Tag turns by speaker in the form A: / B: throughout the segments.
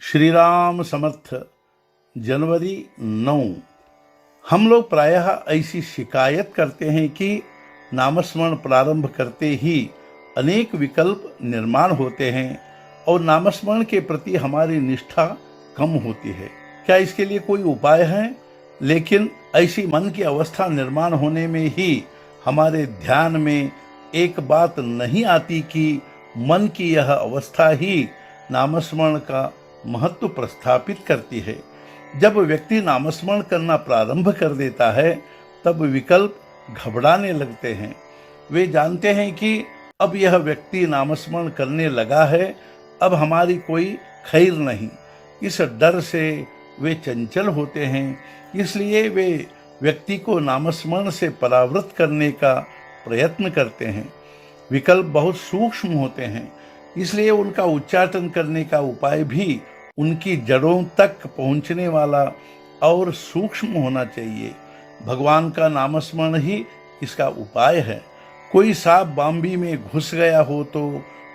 A: श्री राम समर्थ। जनवरी 9 हम लोग प्रायः ऐसी शिकायत करते हैं कि नामस्मरण प्रारंभ करते ही अनेक विकल्प निर्माण होते हैं और नामस्मरण के प्रति हमारी निष्ठा कम होती है। क्या इसके लिए कोई उपाय है? लेकिन ऐसी मन की अवस्था निर्माण होने में ही हमारे ध्यान में एक बात नहीं आती कि मन की यह अवस्था ही नामस्मरण का महत्व प्रस्थापित करती है। जब व्यक्ति नामस्मरण करना प्रारंभ कर देता है तब विकल्प घबराने लगते हैं। वे जानते हैं कि अब यह व्यक्ति नामस्मरण करने लगा है, अब हमारी कोई खैर नहीं। इस डर से वे चंचल होते हैं, इसलिए वे व्यक्ति को नामस्मरण से परावृत करने का प्रयत्न करते हैं। विकल्प बहुत सूक्ष्म होते हैं, इसलिए उनका उच्चाटन करने का उपाय भी उनकी जड़ों तक पहुंचने वाला और सूक्ष्म होना चाहिए। भगवान का नामस्मरण ही इसका उपाय है। कोई सांप बांबी में घुस गया हो तो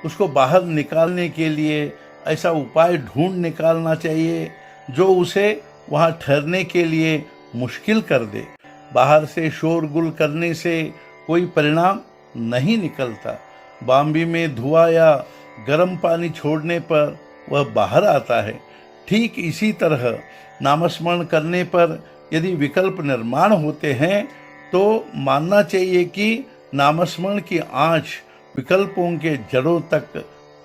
A: उसको बाहर निकालने के लिए ऐसा उपाय ढूंढ निकालना चाहिए जो उसे वहां ठहरने के लिए मुश्किल कर दे। बाहर से शोरगुल करने से कोई परिणाम नहीं निकलता। बांबी में धुआं या गर्म पानी छोड़ने पर वह बाहर आता है। ठीक इसी तरह नामस्मरण करने पर यदि विकल्प निर्माण होते हैं तो मानना चाहिए कि नामस्मरण की आँच विकल्पों के जड़ों तक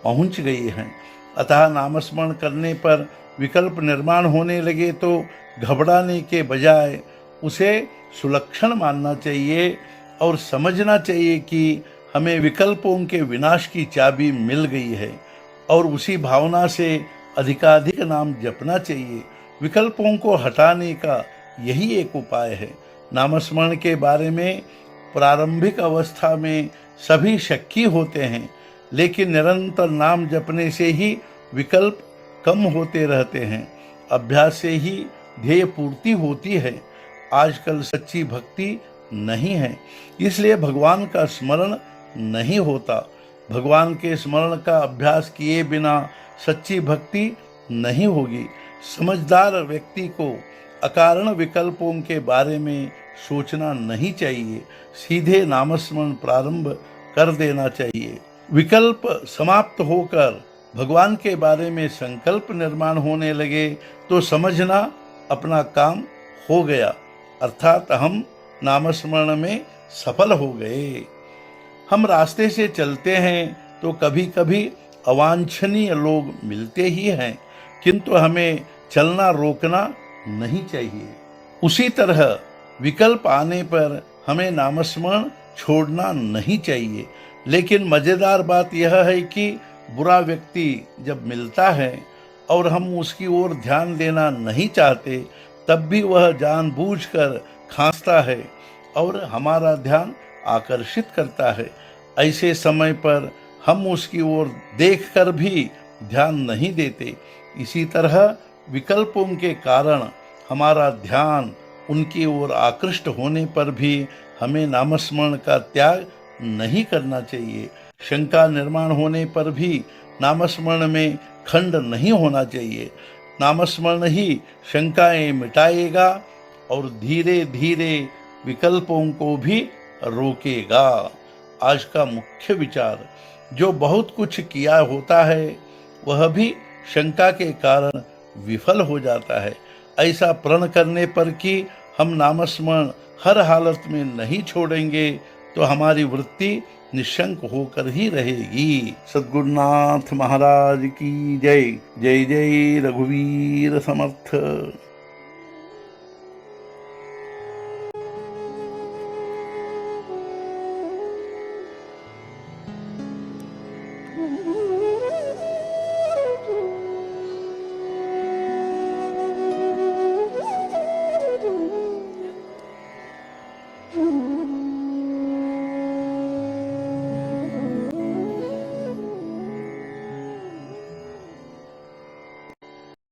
A: पहुंच गई है। अतः नामस्मरण करने पर विकल्प निर्माण होने लगे तो घबराने के बजाय उसे सुलक्षण मानना चाहिए और समझना चाहिए कि हमें विकल्पों के विनाश की चाबी मिल गई है और उसी भावना से अधिकाधिक नाम जपना चाहिए। विकल्पों को हटाने का यही एक उपाय है। नामस्मरण के बारे में प्रारंभिक अवस्था में सभी शक्की होते हैं, लेकिन निरंतर नाम जपने से ही विकल्प कम होते रहते हैं। अभ्यास से ही ध्येय पूर्ति होती है। आजकल सच्ची भक्ति नहीं है, इसलिए भगवान का स्मरण नहीं होता। भगवान के स्मरण का अभ्यास किए बिना सच्ची भक्ति नहीं होगी। समझदार व्यक्ति को अकारण विकल्पों के बारे में सोचना नहीं चाहिए, सीधे नामस्मरण प्रारंभ कर देना चाहिए। विकल्प समाप्त होकर भगवान के बारे में संकल्प निर्माण होने लगे तो समझना अपना काम हो गया, अर्थात हम नामस्मरण में सफल हो गए। हम रास्ते से चलते हैं तो कभी कभी अवांछनीय लोग मिलते ही हैं, किंतु हमें चलना रोकना नहीं चाहिए। उसी तरह विकल्प आने पर हमें नामस्मरण छोड़ना नहीं चाहिए। लेकिन मज़ेदार बात यह है कि बुरा व्यक्ति जब मिलता है और हम उसकी ओर ध्यान देना नहीं चाहते, तब भी वह जानबूझकर खांसता है और हमारा ध्यान आकर्षित करता है। ऐसे समय पर हम उसकी ओर देखकर भी ध्यान नहीं देते। इसी तरह विकल्पों के कारण हमारा ध्यान उनकी ओर आकृष्ट होने पर भी हमें नामस्मरण का त्याग नहीं करना चाहिए। शंका निर्माण होने पर भी नामस्मरण में खंड नहीं होना चाहिए। नामस्मरण ही शंकाएं मिटाएगा और धीरे धीरे विकल्पों को भी रोकेगा। आज का मुख्य विचार, जो बहुत कुछ किया होता है वह भी शंका के कारण विफल हो जाता है। ऐसा प्रण करने पर कि हम नामस्मरण हर हालत में नहीं छोड़ेंगे तो हमारी वृत्ति निशंक होकर ही रहेगी। सद्गुरुनाथ महाराज की जय। जय जय रघुवीर समर्थ।